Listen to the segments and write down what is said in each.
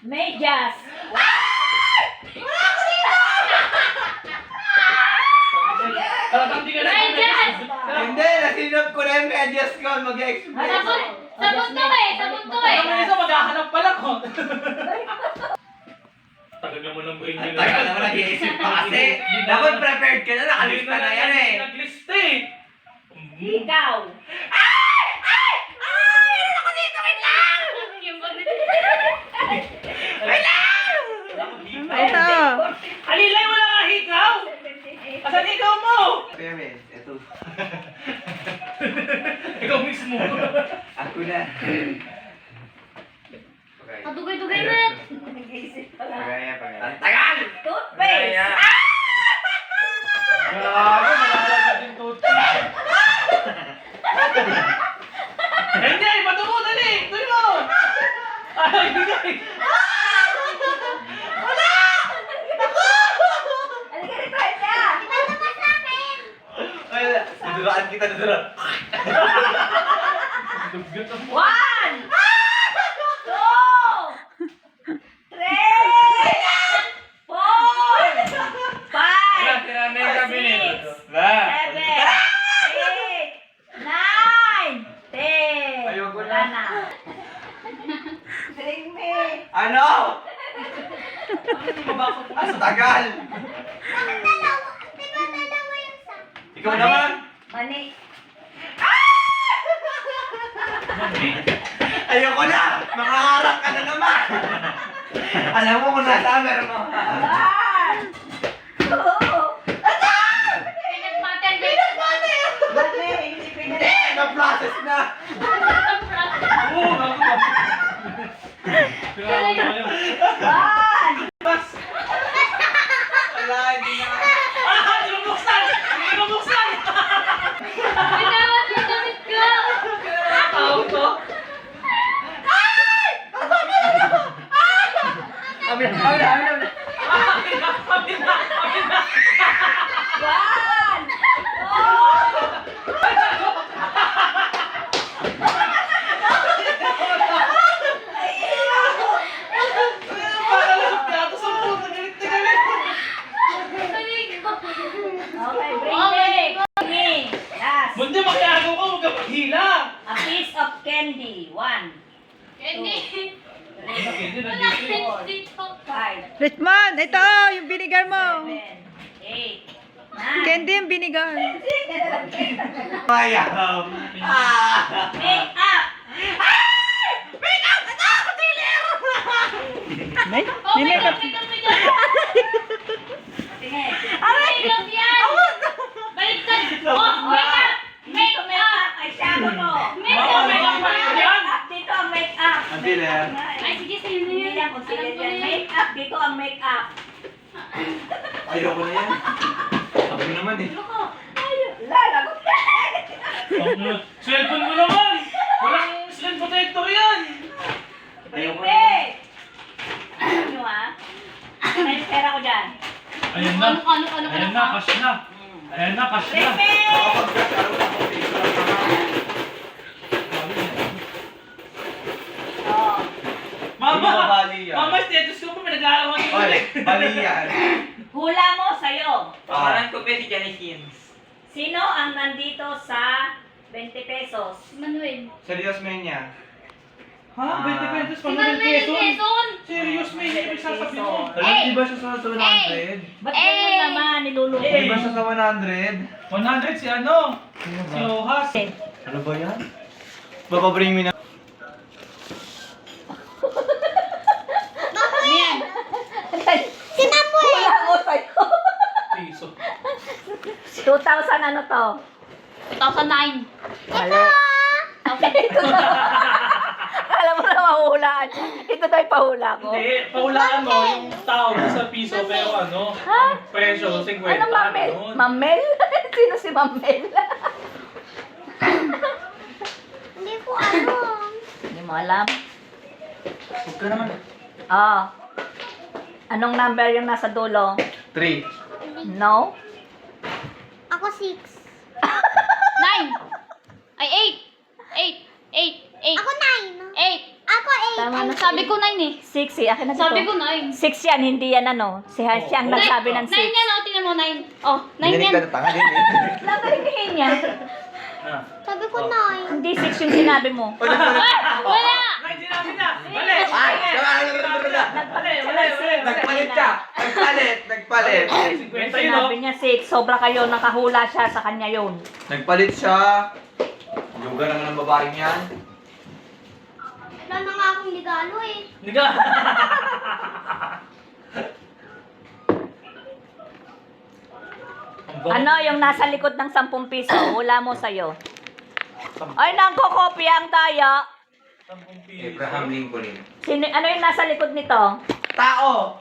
Medyas. Talagang di ka na. Medyas! Hindi, nasinap ko na yung medyas ko. Mag-explain. Sabon to eh! Sabon to eh! Naman isa, maghahanap pala ko. Tagal naman ng brain nila. Tagal naman nag-iisip pa kasi. Dapat prepared ka na, nakalista na yan eh. Naglista eh. Ikaw. Yung bagay. Ito. Alilay, wala ka hikaw! Asan ikaw mo? Kuya Ben, eto. Ikaw mismo. Ako na. Kadugay-dugay na! Nag-iisip pa lang. Pagaya. Ang tagal! Toothpaste. Grabe, nalala din toothpaste. Hindi, bato mo, dali! Tuloy mo! Ay, hindi! Halika rito, Edya. Ay, naduraan kita, naduraan. Dugyot ang 1, 2, 3, 4, 5, Tira na yung cabinet. 6, 7, 8, 9, 10. Ayoko na. Wala na. Bring me. Ano? Ang tagal! Ikaw naman! Mani. Ayoko na! Makaharap ka na naman! Alam mo kung nasa meron mo. 1, 2, Pinagmatter! Mani, hindi pinag- Hindi! Na-process na! Oo, ako ba? Grabe kayo. 1, Bas! Wala, hindi na. Ah! Di mo buksan! Di mo buksan! Pinawat yung damit ko! Tao to? Amin. Amin na! 1, 2, Pakalasok ka ako sa puto. Galit na galit. Okay, bring me. Last. Bundi magkagaw ka, huwag ka maghila. A piece of candy. 1, Hindi! Okay, hindi Wala nandito. ka dito! 5, Richmond, ito, yung binigar mo. 7, 8, 9. Candy yung binigar. Maya. Make up. May Oh, may makeup. Tingin. Makeup yan! Baliktad! Oh, makeup! Dito make up. Ay, shadow mo. Baka may kapalit yan. Dito ang make up. Ang dealer. Ay, sige, sa'yo na Hindi yun. lang kung sila Alam ko yan. na yun. Make up. Dito ang make up. Ayoko na yan. Ako naman eh. Lalagot ka. Cellphone mo naman! Walang slim protector yan! Ayoko na. Baby. Alam nyo ah. May pera ko dyan. Ayan na. Ano? Ayan na, cash na. Ayan na, cash na. Baby. Makapagkakaroon ako dito lang Oh. Mama! Hindi mo bali yan. Mama, stethoscope mo, pinaglalawan yung Oy, ulit. bali yan. Hula mo sa'yo. Pangalan ko si Johnny Sins. Sino ang nandito sa 20 pesos? Manuel. Serious man niya. Ha? 20 pesos Si pa Manuel pesos? Quezon! Serious, may ibig sasabihin mo. Alam, di ba siya sa 100? Ba't ganyan naman niluluto? Di ba siya sa 100? 100 si ano? Si Ohas. Ano ba yan? Bababring me na. Yan. Hula mo sa'yo. Piso. 2,000 ano to? 2009. Mali. Alam mo na mahuhulaan. Ito tayo pahula ko. Hindi, pahulaan mo yung tao sa piso pero ano, Ha? ang presyo, 50. Ano Mamel? ganun. Mamel? Sino si Mamel? Hindi ko alam. Hindi mo alam. Huwag ka naman. Oh. Anong number yung nasa dulo? 3. No? Ako 6. 9. Ay, 8. 8. 8. 8. Ako 9. 8. Ako 8. Tama na Sabi Sabi ko 9 eh. 6 eh. Akin na dito. Sabi ko 9. 6 yan, hindi yan ano. Siya ang nagsabi ng 6. 9 yan, oh. Tingnan mo, 9. Oh, 9 Dininig yan. ka na tanga din eh. Naparinig niya. Sabi ko 9. Hindi 6 yung sinabi mo. Wala! Ay, sinabi na! Mali! Ay! Mali! Nagpalit ka! Nagpalit! Kwenta yun, Sinabi niya 6. Sobra kayo. Nakahula siya sa kanya yun. Nagpalit siya. Lugar naman ang babaeng yan. Wala na nga akong ligalo eh. Niga! Ano yung nasa likod ng 10 piso? Hula mo sa'yo. Ay, nagkokopya ang daya. Abraham Lincoln. Ano yung nasa likod nito? Tao!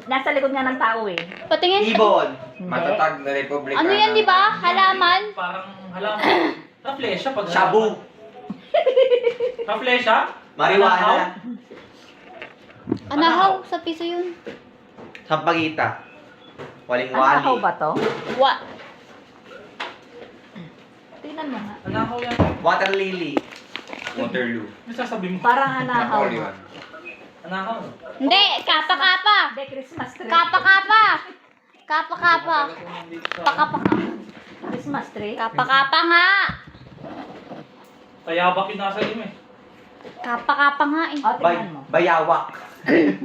Nasa likod nga ng tao eh. Patingin. Ibon! Hindi. Matatag na Republika. Ano yan, di ba? Halaman? Parang halaman. Raflesya pag Shabu! Raflesya? Marijuana! Anahaw, sa piso yun. Sampagita. Waling Ano wali. ba to? What? Tingnan mo nga. Anahaw yan. Water lily. Waterloo. Ano sasabi mo? Parang anahaw. Napoleon. Anahaw. Hindi, kapa-kapa. Hindi, Christmas tree. Kapa-kapa. Kapa-kapa. Paka-paka. Christmas tree. Kapa-kapa nga. Kaya bakit nasa iyo eh? Kapa-kapa nga eh. O, tingnan mo. Bayawak.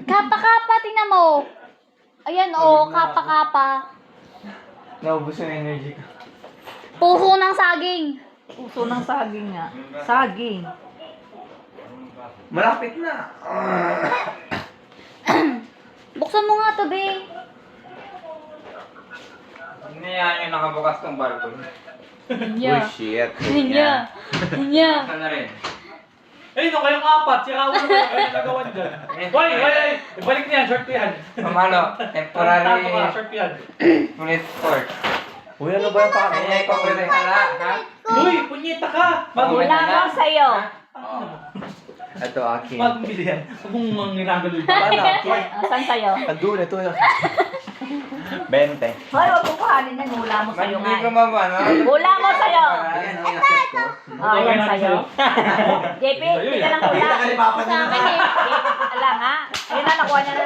Kapa-kapa, tingnan mo. Ayan oh, kapa-kapa. Naubos yung energy ko. Puso ng saging. Puso ng saging nga. Saging. Malapit na. Buksan mo nga to, be. Ano yan yung nakabukas tong balcony? Niya. Bullshit. Niya. Niya. Saan na rin? Eh, no, kayong apat. Si Raul naman. Kayong nagawan dyan. Hoy, hoy, hoy. Ibalik niya. Short ko yan. Pamalo, Tato ka. temporary Short ko yan. police court. Uy, ano ba yung pakakaya? Ay, ikaw pwede ka na, ha? Uy, punyeta ka. Hula mo sa'yo. Ito, akin. Magbili yan. Huwag mong manginagalo yung Paano? Saan sa'yo? Andun, ito yun. 20. Hoy, huwag mo kuhanin yan. Hula mo sa'yo nga. Hindi ko maba, no? Hula mo sa'yo. Ayan, ang inakit ko. Oh, yan sa'yo. JP, hindi ka lang hula. Nakita ka ni Papa Sa akin eh. Ala nga. Ayun na, nakuha niya na.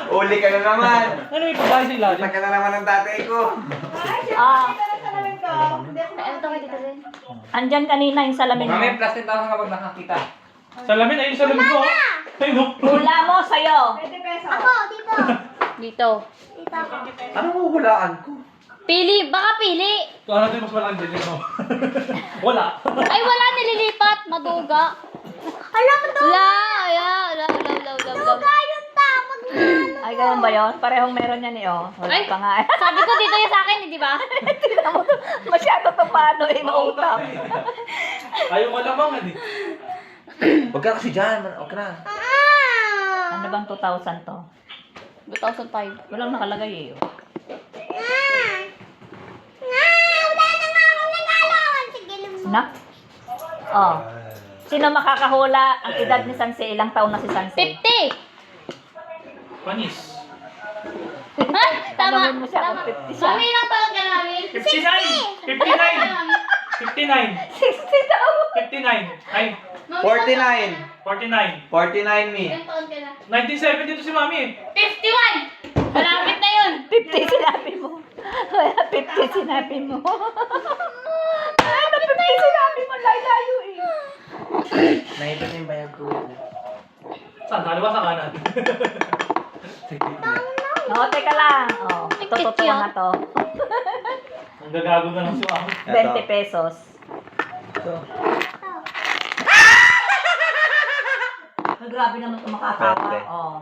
Uli ka na naman. Ano may pagkain sa ilalim? Kita ka na naman ng tatay ko. Ah, Ano to kayo dito din? andyan kanina yung salamin mo. Mami, plastic tao kapag nakakita. Salamin, ayun salamin ko. Ay, no. Hula mo sa'yo. Ako, dito. Dito. Dito ako. Anong huhulaan ko? Pili, baka pili. Kung ano din mas walang din mo. Wala. Ay, wala nililipat. Maduga. Alam mo to? Wala. Wala. Maduga yun ta. Ay, ganun ba yun? Parehong meron yan eh, oh. Wala Ay. pa nga. Sabi ko dito yung sa akin, di ba? Masyado to paano eh, mautang. Ayaw malamangan eh. Huwag ka kasi dyan. Okay na. Ano bang 2,000 to? 2005. Walang nakalagay eh. Oh. Wala na nga akong nagalawan. Sige, Nak? Oh. Sino makakahula ang edad ni Sanse? Ilang taon na si Sanse? 50. Panis. Ha? Tama. Tanungin mo siya kung 50 siya. Mami, ilang taon ka namin? 59! 59! 60 daw. 59! Ay, 49. 49. 49 me. Ilang taon ka na? 1970 to si Mami eh. 51! Malapit na yun. 50 sinabi mo. 50 sinabi mo. Ano 50 sinabi mo? Layo eh. Nakita niyo yung bayag ko. Saan? Kaliwa sa kanan. No, teka lang. Oh, ito totoo na to. Ang gagago na lang si Mami. 20 pesos. Ito. Ay, grabe naman ito makakawa. 20. Oh.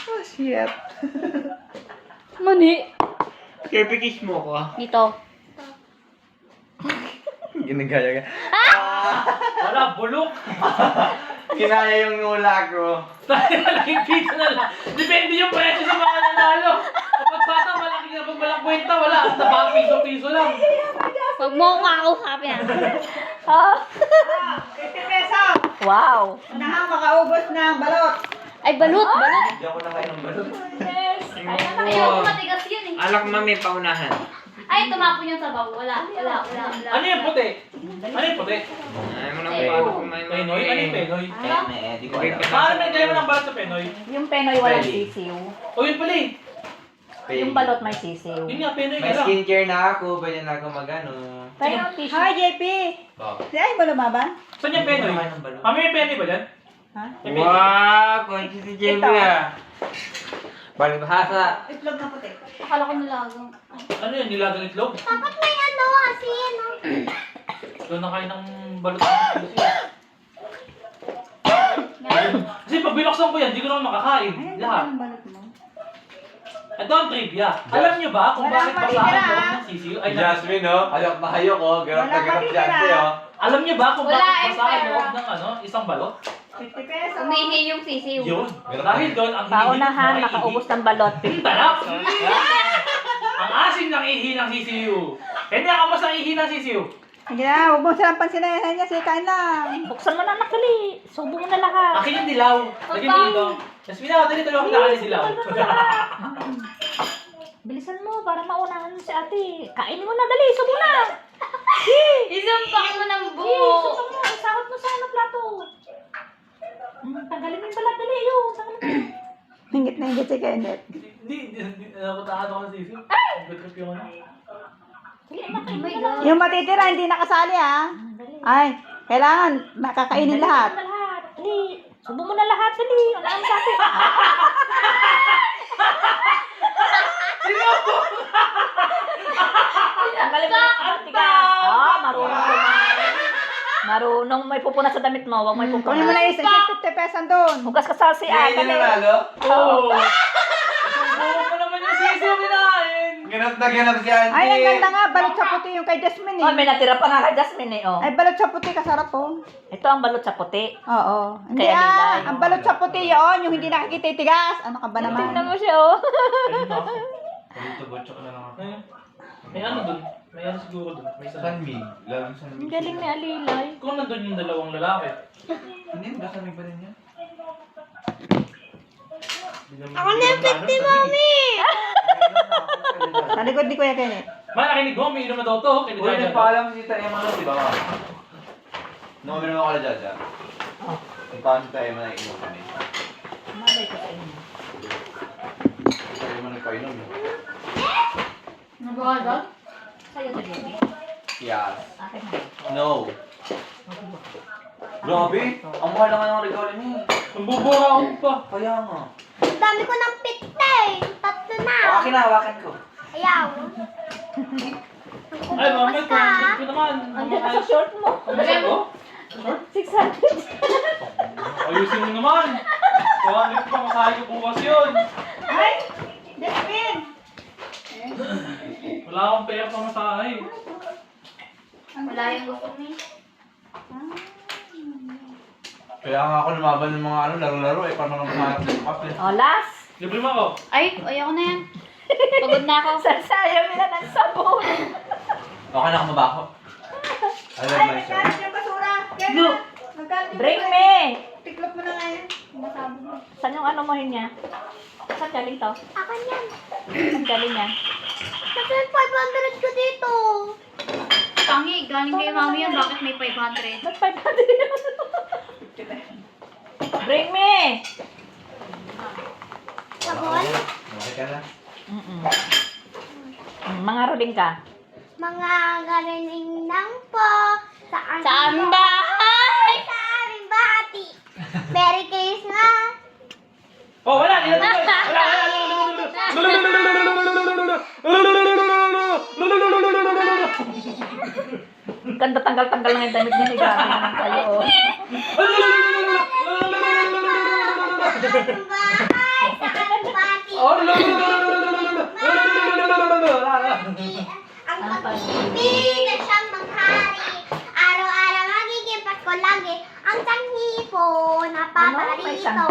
Oh, shit. Mani. Kirpikis mo ko. Dito. Ginagaya ka. Wala, bulok. Kinaya yung hula ko. Malaking pizza na lang. Depende yung presyo sa mga nanalo. Kapag bata, malaki na. Pag walang kwenta, wala. At nabaka piso-piso lang. Huwag mo akong kakausapin ah. Ah. 50 pesos. Wow. Unahan makaubos ng balot. Ay, balut. Balut. Hindi ako nakain ng balot. Yes. Ayoko matigas yun eh. Alak mami, paunahan. Ay, Ay, tumapon yung sabaw. Wala. Ano yung puti? Ano yung puti? Ay mo na paano kumain mo. Penoy? Ano yung penoy? Di ko alam. Paano nagkaya mo ng balat sa penoy? Yung penoy walang Pwede. sisiw. O yun pala eh. Yung balot may sisiw. Yun nga, penoy May ka lang. skincare na ako, pwede na ako magano. Tayo ng tissue. Hi, JP! Si ay ba lumaban? Saan yung penoy? Mami, may penoy ba dyan? Ha? May penoy? Wow, kung si JB Ito. ah. Balibhasa. Itlog na puti. Akala ko nilagang. Ano yun? Nilagang itlog? Dapat may ano, asin. Doon na kayo ng balot ng pusi. Kasi pag binuksan ko yan, di ko naman makakain. Ay, Lahat. ang balot mo. Ito ang trivia. Alam niyo ba kung Walang bakit basahan matitira, loob ah. ng sisiyo? Ay, Jasmine, no? Hayok na hayok, oh. Garap na Walang garap si matitira. ate, oh. alam niyo ba kung Wala, bakit basahan pera. loob ng isang balot? 50 pesos. Umihi yung sisiw. Yun. Dahil doon, ang Paunahan, hinihiling mo ay nakaubos ng balot. ihi. Tarap! Ang asim ng ihi ng sisiyo. Kanya ka mas ang ihi ng sisiyo. Sige na, huwag mo silang pansinayahan niya. Sige, kain lang. Buksan mo na anak, dali. Subo mo na lahat. Akin yung dilaw. Lagyan mo dito. Jasmine, dali tulungan kita kanin dilaw. Bilisan mo para maunahan si ate. Kainin mo na, dali. Subo na. Isumpak mo ng Subo buo. mo. Isakot mo sa plato. Tanggalin mo yung balat, dali. Yun. Tanggalin mo. Hingit na hingit si Kenneth. Hindi. Napatahan ako ng sisiyo. Ang good trip yung ano. Dali, anak. Oh my God. Yung matitira, hindi nakasali ha. Ay, kailangan makakainin lahat. Subo mo na lahat. Dali. Subo mo na lahat, dali. Wala kang sabi. Tanggalin mo yung matigas. Marunong kumain. Marunong may pupuna sa damit mo. Huwag may Kunin pupuna. mo na isa, 50 pesos doon. Hugas ka sa si ate. Ngayon na nalo. Oo. Isang buo pa naman yung sisiyo kinain. Ganap na ganap si ate. Ay, ang ganda nga, balot sa puti yung kay Jasmine Oh, eh. may natira pa nga kay Jasmine eh, oh. Ay, balot sa puti, kasarap po. Ito ang balot sa puti. Oo. Hindi Kaya nilay. ang balot sa puti yun, yung hindi nakikitigas. Ano ka ba naman? Tingnan mo siya, oh. Ayun na ako. Dito, botchok na lang ako. May ano dun? May ano siguro dun? May isa. Sanmig. Lalang Ang sanmig. galing ni Alilay. Kung nandun yung dalawang lalaki. Hindi, baka sanmig pa rin yan. Ako na yung 50, mami! Sa likod ni Kuya Kenneth. Man, nakinig mo, may inom na daw to. Uy, Kinijajan. nagpaalam si Tita Emma nun, di ba ka? Nung kami naman ako na Jaja. Nagpaalam si Tita Emma na inom kami. Malay ko sa inyo. Tita Emma nagpainom. Nagwawag? Sa'yo to, Jenny. Yes. Akin na. No. Grabe, ang mahal na nga ng regalo niya. Nambubura ako pa. Kaya nga. Ang dami ko ng pitte. Tatlo na. Akin na, hawakan ko. Ayaw. Ay, mami, ko naman. Andiyan ka sa short mo. Ano ko? 600. Ayusin mo naman. Kawalit pa, masahe ko bukas yun. Ay! Jasmine! Wala akong pera pa masahe. Wala yung gusto mo. Kaya nga ako lumaban ng mga laro-laro eh, para mga mahanap ng kape. Oh, last. Libre mo ako. Ay, ayaw na yan. Pagod na ako. Sasayaw nila ng sabon. Okay na ako mabaho. I love Ay, myself. nagkalit yung basura. No. Kenneth! Nagkalit yung Bring basura. me. Tiklop mo na ngayon. Masabi mo. Saan yung ano mo niya? Saan galing to? Akan yan. Saan galing yan? Kasi 500 ko dito. Tangi, galing kay mami yan. Bakit may 500? Ba't 500 yun? Bring me. Sabon? Okay ka na? Mga ruling ka. Mga garining lang po. Saan bahay? Sa aming bahati. Merry Christmas. Oh, wala. Wala. Ganda tanggal-tanggal lang yung damit niya. Grabe naman kayo. Oh. Aming bahay. Sa aming bahati. Ang pag-ibig na siyang manghari. Araw-araw magiging Pasko lagi. Ang sanhi po Ano? May napaparito.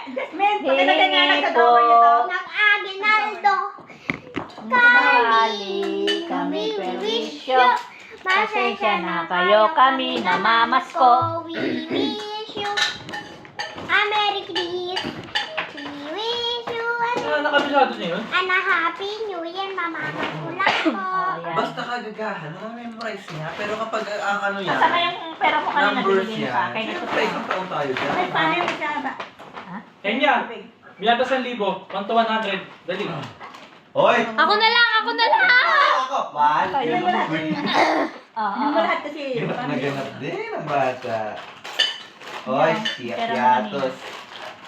Jasmine, pakilagay nga lang sa drawer niyo to. Ng aginaldo. Kami perwisyo. Pasensya na kayo kami namamasko. We wish you a Merry Christmas. We wish you a pala nakabisado niya yun? Ana, Happy New Year, mamamagulang po. Ayan. Basta kagagahan, memorize niya. Pero kapag ang ano yan, Saan na yung pera mo kanina numbers binili mo yan. sa akin? Siyempre, isang taon tayo dyan. Ay, paano yung isama? Kenya, miyata 1,000, 1 to 100. Dali. Hoy! Ako na lang, ako na lang! Ako! Mahal! Yun mo lahat yun. Yun mo lahat kasi. Naganap din ang bata. Hoy, siyatos.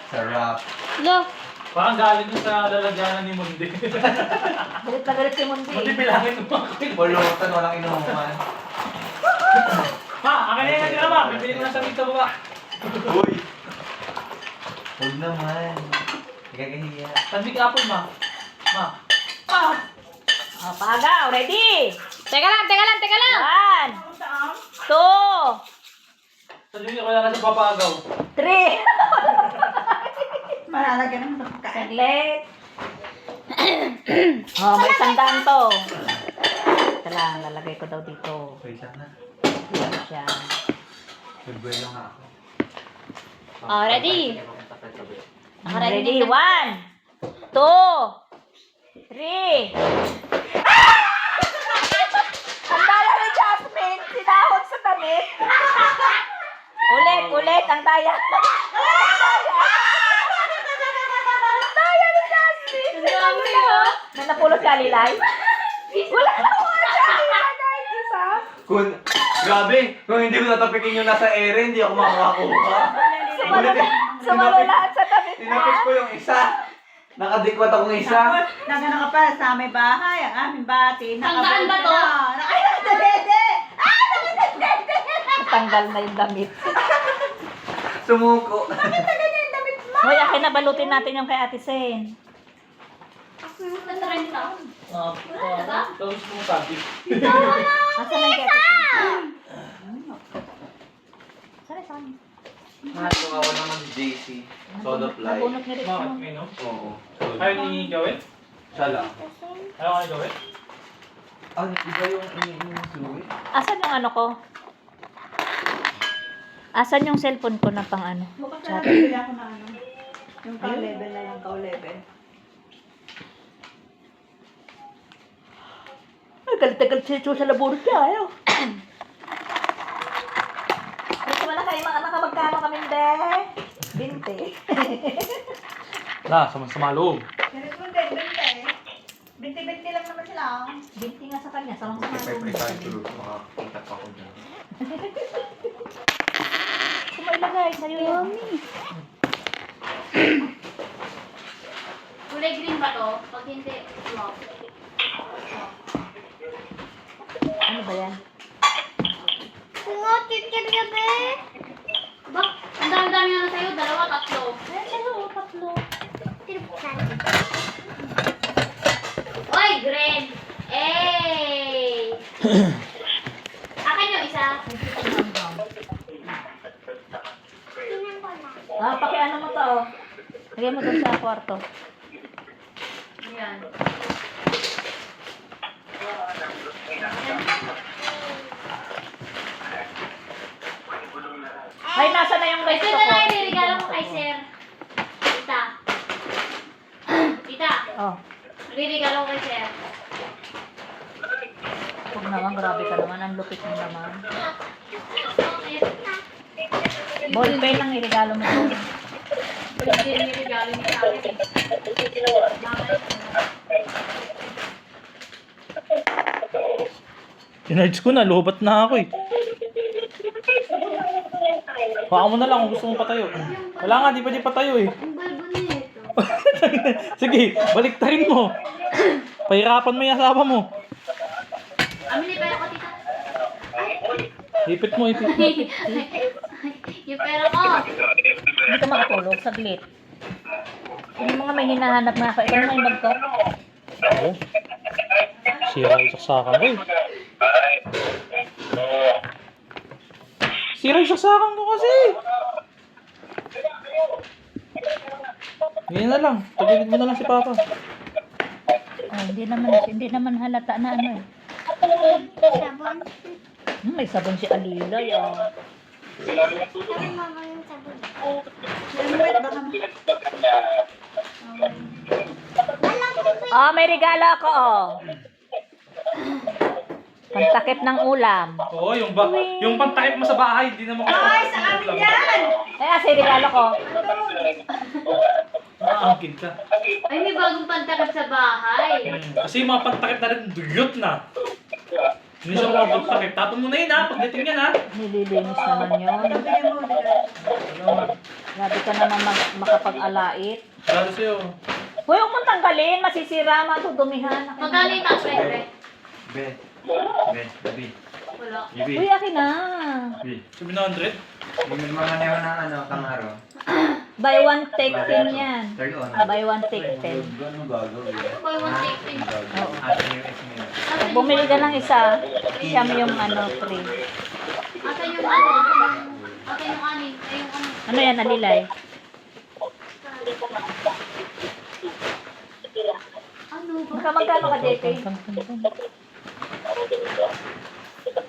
Sarap. Lo, Parang galing yun sa lalagyanan ni Mundi. Galit na galit si Mundi. Mundi bilangin mo ako. Pulutan, walang inuman. Ma, akin na yung natira ma. Bibili ko na sa dito baba. Uy! Huwag naman. Nagkakahiya. Sandig apple ma. Ma. Oh, pagaw, ready? teka lang, teka lang, teka lang! 1, 2, Sandig ko lang kasi papagaw. 3. Malalagyan ng pagkain. Saglit. Oh, may sandaan to. Ito lang, lalagay ko daw dito. Okay, sana. Yan siya. Nagbuelo nga ako. Oh, ready? Ako Ready? 1, 2, 3. Ang daya ni Jasmine, sinahod sa damit. Ulit, ang daya. Ang daya ni Jasmine. Ang dami, oh. May napulot si Alilay? Wala na po si Alilay kahit isa. Grabe! Kung hindi ko natapikin yung nasa ere, hindi ako makakakuha. Sumalo lahat sa damit Tinapik ko na. yung isa. Nakadikwat akong isa. Tapos, nagano ka pa sa aming bahay, ang aming bati. Tanggaan ba to? Ay, nakadede! Tanggal na yung damit. Sumuko. Hoy, akin na balutin natin yung kay Ate Sen. Nag-trend ka? Tapos mo sabi. Asan na yung kay Ate Sen? Saan? Nahalo ako naman si JC. Soda fly. Nabunot ni Bakit Richmond. may no? Oo. Ayaw ni gawin? Siya lang. Ayaw ka ni gawin? Ano, iba yung suwi? Asan yung ano ko? Asan yung cellphone ko na pang ano? Bukas na bibili ako na ano. Yung ka-level na lang, ka-level. Ay, galit si Chu sa laburo niya, ayaw. Gusto mo na kayo mga anak magkano kami, be? 20. Wala, sama-sama loob. Ganit mo din, binte. Binti-binti lang naman sila. 20 nga sa kanya, sa mga Pwede tayo tulog. Makakita pa ako dyan. Kung may lagay, sa'yo yan. Kulay green ba to? Pag hindi, no. Ano ba yan? Kumotit ka gabi. Ba, ang dami-dami na sa'yo, 2, 3. Ayan sa'yo, 3. Tinupsan. Oy, green! Hey! Akin yung isa. Tingnan ko lang. Ah, pakiano mo to, oh. Lagyan mo doon sa kwarto. Ayan. Ay, nasa na yung Ito gusto na ko? lang yung regalo ko kay Sir. Tita. Tita, Oh, regalo ko kay Sir. huwag naman, grabe ka naman. Ang lupit mo naman. Ballpen lang iregalo mo doon. Hindi rin yung regalo niya sa akin eh. Tinarge ko na, lubat na ako eh. Baka mo na lang kung gusto mong patayo. Wala nga, di pa di patayo eh. Ang balbo niya ito. Sige, baliktarin mo. Pahirapan mo yung asawa mo. Amin yung pera ko, tita. Ipit mo, ipit mo. Yung pera ko. Hindi ka makatulog, saglit. Yung mga may hinahanap na ako. Ito naman yung bag ko. Oo. Sira yung saksakan ko eh. Sira yung saksakan ko kasi. Hindi na lang. Tagilid mo na lang si Papa. Oh, hindi naman halata na ano eh. Sabon. May sabon si Alilay, oh. Sabi mama yung sabon. Wait, baka Oh, may regalo ako, oh. Pantakip ng ulam. Oo, yung pantakip mo sa bahay, hindi naman Ay, sa amin yan! Eh, kasi regalo ko. Nakaangkin ka. Ay, may bagong pantakip sa bahay. Kasi yung mga pantakip na rin, duyot na. Hindi siya mga pantakip. Tapon mo na yun ha, pagdating yan ha. Nililinis naman yun. Grabe ka naman makapag-alait. Lalo sa'yo. Huwag mong tanggalin, masisira, matudumihan. Magkano yung tax rate, Re? Be. Be. Wala. Bibi. Uy, akin na. 700? Yung mga naman ng ano, Camaro. Buy one, take 10 yan. Turn on. Buy one, take 10. Gano'ng gagawin? Buy one, take 10. Oo. Asan yung estimate? Pag bumili ka ng isa, siyam yung free. Asa yung ano? Asa yung anin? Ay, yung ano? Ano yan, alilay? Ano ba? Magkano ka, JP?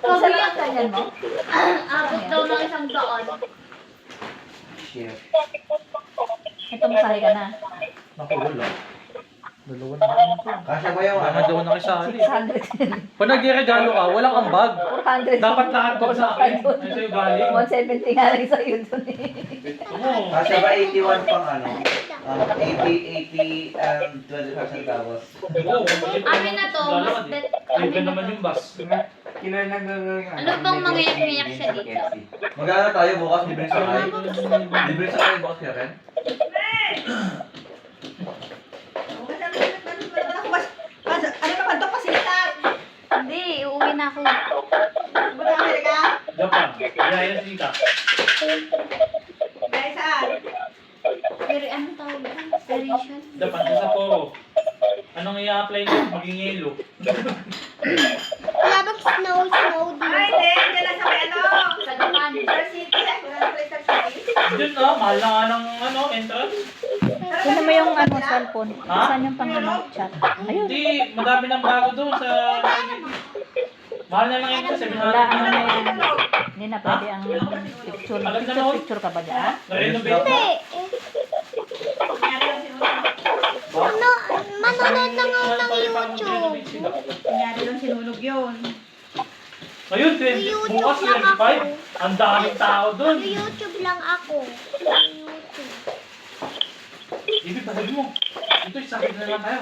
Isa lang ang ganyan mo? Abot daw ng 100. Shit. Ito, masahe ka na. Naku, wala. Dalawa na naman ito. Kasya ba yung Wala ano? daw na kisali. 610. Pag nagre-regalo ka, walang ambag. 400. Dapat lahat doon sa akin. Ay sa'yo galing. 170 nga lang sa'yo dun eh. Oo. Kasya ba 81 pang ano? 80, 25 centavos. Oo. Amin na to, mas bet. Libre naman yung bus. Kailan lang gagawin Ano bang mangiyak-iyak siya dito? Magkano tayo bukas? Libre sa kayo? Libre sa kayo bukas kaya rin? Ano naman ito? Pasitan! Hindi, uuwi na ako. Buta Amerika? Japan. Kaya yan sita. Dahil saan? Pero ano tawag doon? Variation? Japan sa Sapporo. Anong i-apply nyo? Maging yelo. Wala bang snow dito? Ay, hindi. Diyan lang sa may ano. Sa Japan. Star City. Wala na pala Star City. Diyan na, mahal na nga ng entrance. Sino mo yung cellphone? Ha? Saan yung chat? Ayun. Hindi, madami ng bago doon sa... Mahal na lang yung Wala, ano na yan. $700. Hindi na pwede ang picture. Alam ka noon? Picture ka ba dyan? Na-renovate mo? Ano? Manonood lang ako ng YouTube. Kunyari lang sinunog yun. Ngayon, YouTube bukas lang 25. ako. Ang daming tao doon. YouTube lang ako. YouTube. Ibig sabi mo. Ito, isakit na lang tayo.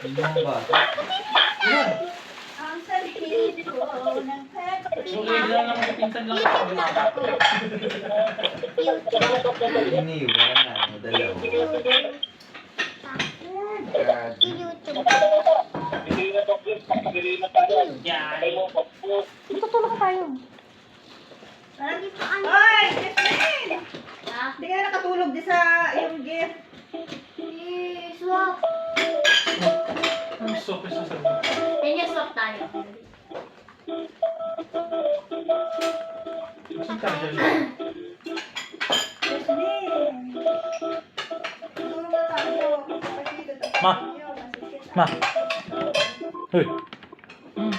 Hindi mo ba? Yan. Ang sarili ko ng Okay, lang lang pinsan lang. Iniwan na. Dalaw. YouTube. Yan. Matutulog ka tayo. Hindi pa ano. Hoy! Jasmine! Ha? Hindi ka na nakatulog di sa yung gift. Swap. Ang sopas na sabi. Kanya swap tayo. Saan ka dyan? Jasmine! Tulog na tayo. Ma. Ma. Hoy, Hmm.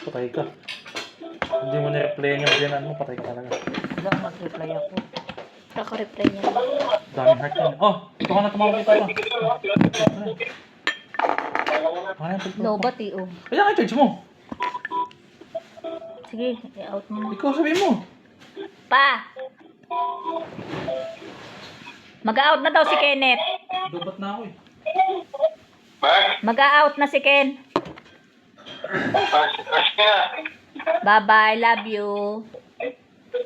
patay ka. Hindi mo na-replyan yung biyanan mo, patay ka talaga. Wala, mag-reply ako. Kaka-reply niya. Daming heart yan. Oh, ito ka na tumawag kita. Lobat eh, oh. Kaya ka charge mo. Sige, i-out mo na. Ikaw sabihin mo. Pa! Mag-out na daw si Kenneth. Dobat na ako eh. Mag-out na si Ken. Bye-bye, love you.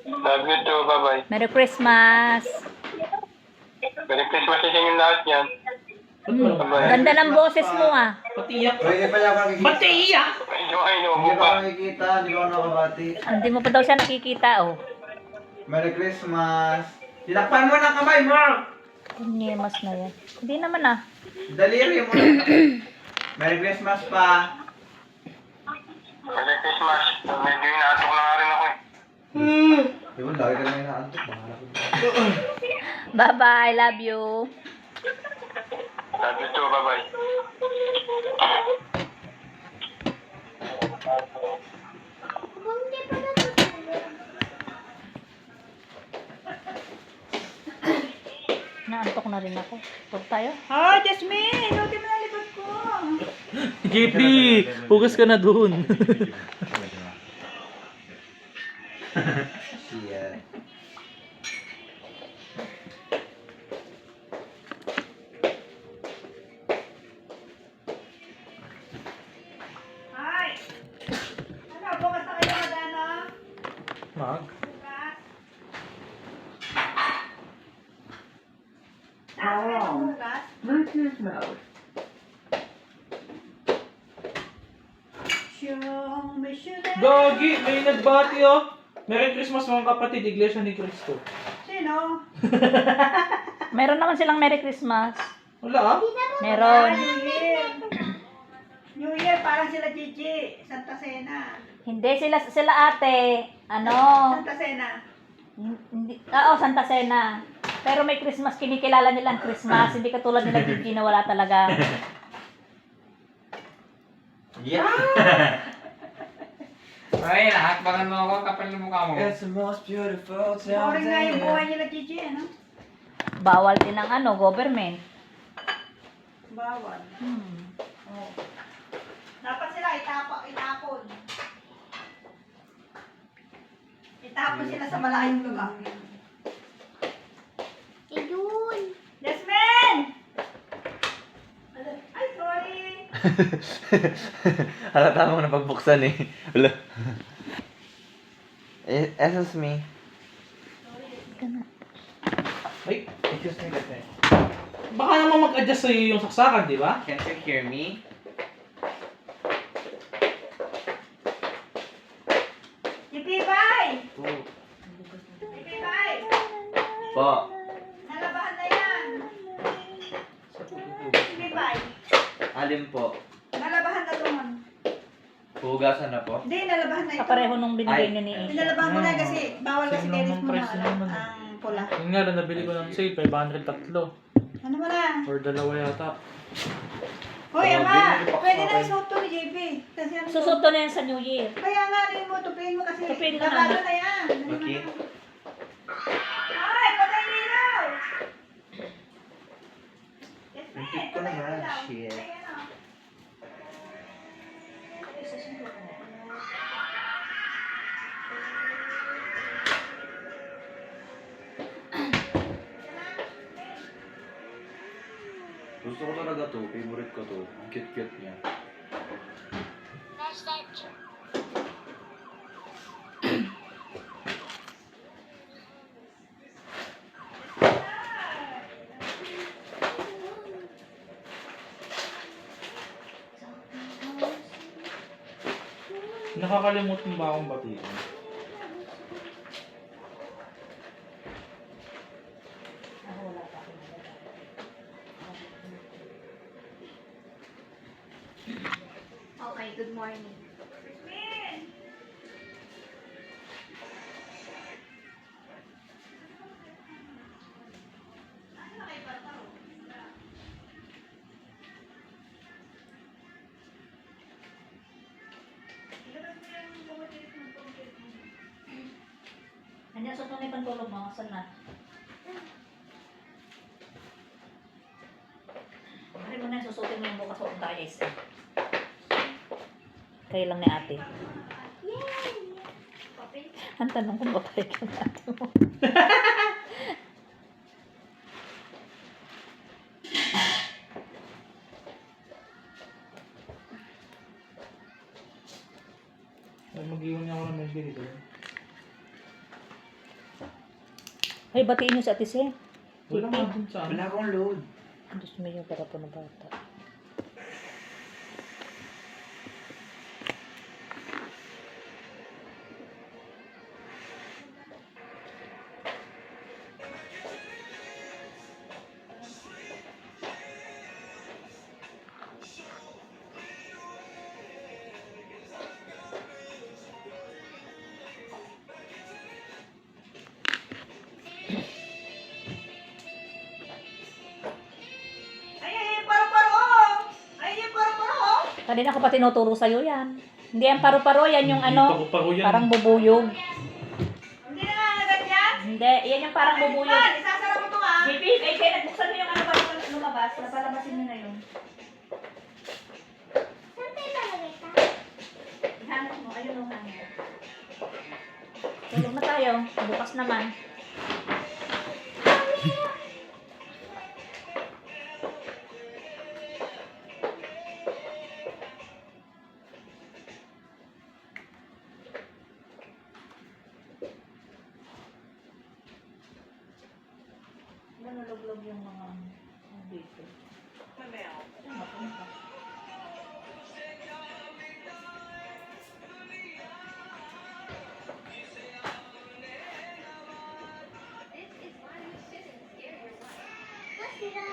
Love you too, bye-bye. Merry Christmas. Merry Christmas sa inyong lahat yan. Ganda ng boses mo ah. Patiyak. Hoy, hindi pa niya ako nakikita. Ba't iiyak? Medyo kayo Hindi inuubo pa pa. ako nakikita. Hindi ko ako nakabati. Hindi mo pa daw siya nakikita oh. Merry Christmas. Tinakpan mo ng kamay mo! Nimas na yan. Hindi naman ah. Daliri mo. Merry Christmas pa. Merry Christmas. Medyo inaatok na nga rin ako eh. Di ba, lagi ka naman inaantok. Bahala ko. Bye-bye, love you. Love you too, bye-bye. Hindi pa natutulog. Na Naantok na rin ako. Tulog tayo. Oh, Jasmine! Inutin mo na likod ko. JP, hugas ka na dun. Siya. Ay! Ano, bukas na kayo magano? Mag? Bukas? Taas kayo magbukas? Bluetooth mode. Show me, show me. Gagi, may nagbati oh. Merry Christmas mga kapatid, Iglesia ni Cristo. Sino? Meron naman silang Merry Christmas. Wala ah. Meron. New Year. New Year, parang sila Gigi. Santa Cena. Hindi sila ate. Ano? Santa Cena. Hindi, Santa Cena. Pero may Christmas, kinikilala nilang Christmas. Hindi katulad nila Gigi na wala talaga. Yeah! Ay, hakbakan mo ako, kapal ng mukha mo. It's the most beautiful Boring nga yung buhay nila Gigi, ano? Bawal din ang government. Bawal. Oh. Dapat sila itapon. Itapon sila sa malayong lugar. Ayun. Jasmine! Ay, sorry. Halata mo na pagbuksan eh. Wala. Excuse me. Ay, Excuse me kasi. baka naman mag-adjust sa'yo yung saksakan, di ba? Can't you hear me? Ipipay! Ipipay! Po. Nalabahan na yan. Ipipay. Alin po? Nalabahan na doon. Hugasan na po? Hindi, nalabahan na ito. Kapareho nung binigay Ay. niyo ni Pinalabahan ko na kasi bawal kasi Sino Dennis naman mo na price naman? ang pula. Yun nga lang, nabili ko ng sale, 503. Ano mo na? Or dalawa yata. Hoy, Grabe, ama! nilipak Pwede sa na akin. isuot to ni JP. Kasi ano to? Susuto na yan sa New Year. Kaya nga rin mo, tupiin mo kasi. Tupiin ko na. Labado na yan. Dali mo Okay. na. Ay, patay nilaw! Yes, Lintik ko patay naman, nilaw. shit. Ay, ano? Gusto ko talaga to. Favorite ko to. Ang cute-cute niya. Nakakalimutan ba akong batiin? Okay, good morning. Andiyan sa tunay pantulog mo. Saan na? Pagkain mo na, susutin mo yung bukas o tayo isa. Kayo lang ni ate. Ang tanong kung babalik ka na ate mo. Ay, mag-iwan niya ako ng nagbili ko. Ay, batiin niyo si ate Sen. Wala nga dun sa ano. Wala akong load. Diyos mo yung para po na bata. Kanina ko pa tinuturo sa'yo yan. Hindi yan paru-paro, yan yung Hindi ano, paru-paro yan. parang bubuyog. Hindi na nga ganyan. Hindi, yan yung parang bubuyog. Isasara mo to ha. JP, nagbuksan mo yung ano ba yung lumabas? Napalabasin mo na yun. Saan tayo lalagay ka? Ihanap mo. Ayun ang hanger. Tulog na tayo. Bukas naman. Nalulog yung mga dito. Ano mapunta? Nasira.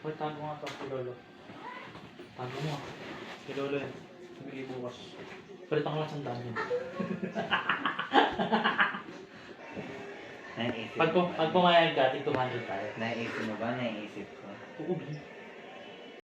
Pwede tago nga ito kay Lolo. Tago mo. Kay Lolo yun. Bumili bukas. Palitan ko lang sandaan yun. Naisip Pag pumayag ka, tig 200 tayo. Naisip mo ba? Naisip ko. Oo,